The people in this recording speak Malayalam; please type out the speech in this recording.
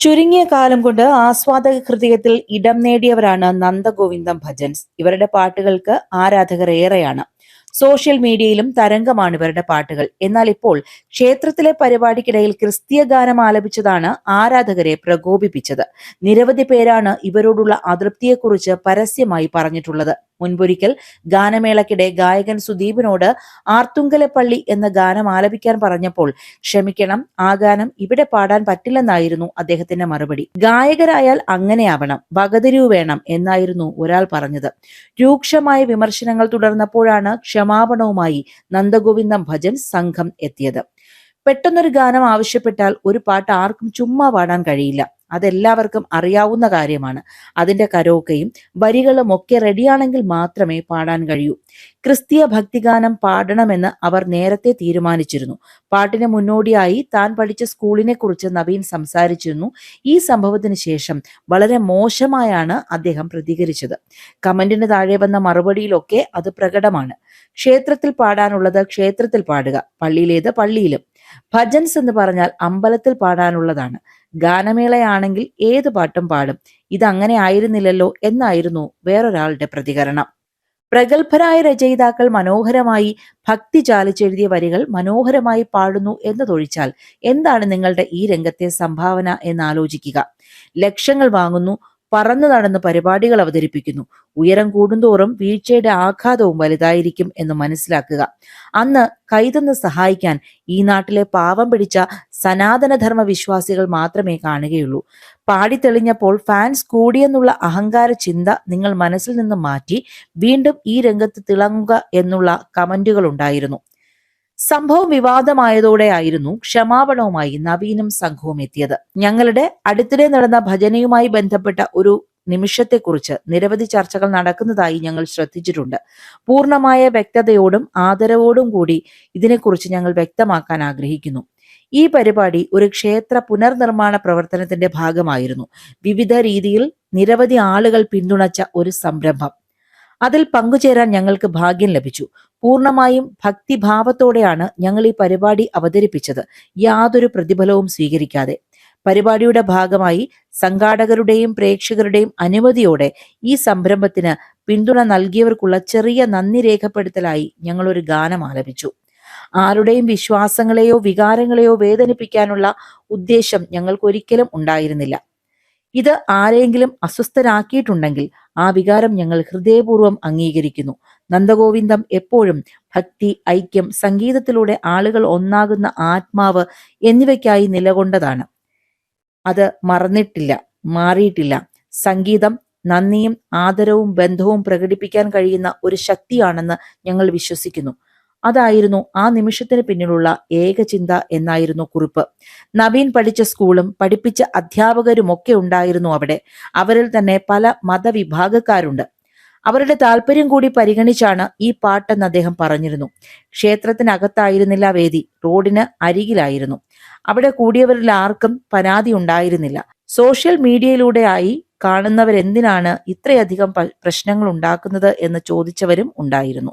ചുരുങ്ങിയ കാലം കൊണ്ട് ആസ്വാദക ഹൃദയത്തിൽ ഇടം നേടിയവരാണ് നന്ദഗോവിന്ദം ഭജൻസ്. ഇവരുടെ പാട്ടുകൾക്ക് ആരാധകർ ഏറെയാണ്. സോഷ്യൽ മീഡിയയിലും തരംഗമാണ് ഇവരുടെ പാട്ടുകൾ. എന്നാൽ ഇപ്പോൾ ക്ഷേത്രത്തിലെ പരിപാടിക്കിടയിൽ ക്രിസ്തീയ ഗാനം ആലപിച്ചതാണ് ആരാധകരെ പ്രകോപിപ്പിച്ചത്. നിരവധി പേരാണ് ഇവരോടുള്ള അതൃപ്തിയെക്കുറിച്ച് പരസ്യമായി പറഞ്ഞിട്ടുള്ളത്. മുൻപൊരിക്കൽ ഗാനമേളക്കിടെ ഗായകൻ സുദീപിനോട് ആർത്തുങ്കലപ്പള്ളി എന്ന ഗാനം ആലപിക്കാൻ പറഞ്ഞപ്പോൾ ക്ഷമിക്കണം, ആ ഗാനം ഇവിടെ പാടാൻ പറ്റില്ലെന്നായിരുന്നു അദ്ദേഹത്തിന്റെ മറുപടി. ഗായകരായാൽ അങ്ങനെയാവണം, ഭഗതിരു വേണം എന്നായിരുന്നു ഒരാൾ പറഞ്ഞത്. രൂക്ഷമായ വിമർശനങ്ങൾ തുടർന്നപ്പോഴാണ് ക്ഷമാപണവുമായി നന്ദഗോവിന്ദം ഭജൻസ് സംഘം എത്തിയത്. പെട്ടെന്നൊരു ഗാനം ആവശ്യപ്പെട്ടാൽ ഒരു പാട്ട് ആർക്കും ചുമ്മാ പാടാൻ കഴിയില്ല. അതെല്ലാവർക്കും അറിയാവുന്ന കാര്യമാണ്. അതിന്റെ കരോക്കയും വരികളും ഒക്കെ റെഡിയാണെങ്കിൽ മാത്രമേ പാടാൻ കഴിയൂ. ക്രിസ്തീയ ഭക്തിഗാനം പാടണമെന്ന് അവർ നേരത്തെ തീരുമാനിച്ചിരുന്നു. പാട്ടിന് മുന്നോടിയായി താൻ പഠിച്ച സ്കൂളിനെ കുറിച്ച് നവീൻ സംസാരിച്ചിരുന്നു. ഈ സംഭവത്തിന് ശേഷം വളരെ മോശമായാണ് അദ്ദേഹം പ്രതികരിച്ചത്. കമന്റിന് താഴെ വന്ന മറുപടിയിലൊക്കെ അത് പ്രകടമാണ്. ക്ഷേത്രത്തിൽ പാടാനുള്ളത് ക്ഷേത്രത്തിൽ പാടുക, പള്ളിയിലേത് പള്ളിയിലും. ഭജൻസ് എന്ന് പറഞ്ഞാൽ അമ്പലത്തിൽ പാടാനുള്ളതാണ്. ഗാനമേളയാണെങ്കിൽ ഏത് പാട്ടും പാടും. ഇതങ്ങനെ ആയിരുന്നില്ലല്ലോ എന്നായിരുന്നു വേറൊരാളുടെ പ്രതികരണം. പ്രഗത്ഭരായ രചയിതാക്കൾ മനോഹരമായി ഭക്തി ചാലിച്ചെഴുതിയ വരികൾ മനോഹരമായി പാടുന്നു എന്നതൊഴിച്ചാൽ എന്താണ് നിങ്ങളുടെ ഈ രംഗത്തെ സംഭാവന എന്നാലോചിക്കുക. ലക്ഷങ്ങൾ വാങ്ങുന്നു, പറന്നു നടന്ന് പരിപാടികൾ അവതരിപ്പിക്കുന്നു. ഉയരം കൂടുന്തോറും വീഴ്ചയുടെ ആഘാതവും വലുതായിരിക്കും എന്ന് മനസ്സിലാക്കുക. അന്ന് കൈതന്ന് സഹായിക്കാൻ ഈ നാട്ടിലെ പാവം പിടിച്ച സനാതനധർമ്മ വിശ്വാസികൾ മാത്രമേ കാണുകയുള്ളൂ. പാടിത്തെളിഞ്ഞപ്പോൾ ഫാൻസ് കൂടിയെന്നുള്ള അഹങ്കാര ചിന്ത നിങ്ങൾ മനസ്സിൽ നിന്ന് മാറ്റി വീണ്ടും ഈ രംഗത്ത് തിളങ്ങുക എന്നുള്ള കമന്റുകൾ ഉണ്ടായിരുന്നു. സംഭവം വിവാദമായതോടെയായിരുന്നു ക്ഷമാപണവുമായി നവീനും സംഘവും എത്തിയത്. ഞങ്ങളുടെ അടുത്തിടെ നടന്ന ഭജനയുമായി ബന്ധപ്പെട്ട ഒരു നിമിഷത്തെക്കുറിച്ച് നിരവധി ചർച്ചകൾ നടക്കുന്നതായി ഞങ്ങൾ ശ്രദ്ധിച്ചിട്ടുണ്ട്. പൂർണ്ണമായ വ്യക്തതയോടും ആദരവോടും കൂടി ഇതിനെക്കുറിച്ച് ഞങ്ങൾ വ്യക്തമാക്കാൻ ആഗ്രഹിക്കുന്നു. ഈ പരിപാടി ഒരു ക്ഷേത്ര പുനർനിർമ്മാണ പ്രവർത്തനത്തിന്റെ ഭാഗമായിരുന്നു. വിവിധ രീതിയിൽ നിരവധി ആളുകൾ പിന്തുണച്ച ഒരു സംരംഭം. അതിൽ പങ്കുചേരാൻ ഞങ്ങൾക്ക് ഭാഗ്യം ലഭിച്ചു. പൂർണ്ണമായും ഭക്തിഭാവത്തോടെയാണ് ഞങ്ങൾ ഈ പരിപാടി അവതരിപ്പിച്ചത്, യാതൊരു പ്രതിഫലവും സ്വീകരിക്കാതെ. പരിപാടിയുടെ ഭാഗമായി സംഘാടകരുടെയും പ്രേക്ഷകരുടെയും അനുമതിയോടെ ഈ സംരംഭത്തിന് പിന്തുണ നൽകിയവർക്കുള്ള ചെറിയ നന്ദി രേഖപ്പെടുത്തലായി ഞങ്ങൾ ഒരു ഗാനം ആലപിച്ചു. ആരുടെയും വിശ്വാസങ്ങളെയോ വികാരങ്ങളെയോ വേദനിപ്പിക്കാനുള്ള ഉദ്ദേശം ഞങ്ങൾക്കൊരിക്കലും ഉണ്ടായിരുന്നില്ല. ഇത് ആരെങ്കിലും അസ്വസ്ഥരാക്കിയിട്ടുണ്ടെങ്കിൽ ആ വികാരം ഞങ്ങൾ ഹൃദയപൂർവ്വം അംഗീകരിക്കുന്നു. നന്ദഗോവിന്ദം എപ്പോഴും ഭക്തി, ഐക്യം, സംഗീതത്തിലൂടെ ആളുകൾ ഒന്നാകുന്ന ആത്മാവ് എന്നിവയ്ക്കായി നിലകൊണ്ടതാണ്. അത് മറന്നിട്ടില്ല, മാറിയിട്ടില്ല. സംഗീതം നന്ദിയും ആദരവും ബന്ധവും പ്രകടിപ്പിക്കാൻ കഴിയുന്ന ഒരു ശക്തിയാണെന്ന് ഞങ്ങൾ വിശ്വസിക്കുന്നു. അതായിരുന്നു ആ നിമിഷത്തിന് പിന്നിലുള്ള ഏക ചിന്ത എന്നായിരുന്നു കുറിപ്പ്. നവീൻ പഠിച്ച സ്കൂളും പഠിപ്പിച്ച അധ്യാപകരുമൊക്കെ ഉണ്ടായിരുന്നു അവിടെ. അവരിൽ തന്നെ പല മതവിഭാഗക്കാരുണ്ട്. അവരുടെ താല്പര്യം കൂടി പരിഗണിച്ചാണ് ഈ പാട്ടെന്ന് അദ്ദേഹം പറഞ്ഞിരുന്നു. ക്ഷേത്രത്തിനകത്തായിരുന്നില്ല വേദി, റോഡിന് അരികിലായിരുന്നു. അവിടെ കൂടിയവരിൽ ആർക്കും പരാതി ഉണ്ടായിരുന്നില്ല. സോഷ്യൽ മീഡിയയിലൂടെയായി കാണുന്നവരെന്തിനാണ് ഇത്രയധികം പ്രശ്നങ്ങൾ ഉണ്ടാക്കുന്നത് എന്ന് ചോദിച്ചവരും ഉണ്ടായിരുന്നു.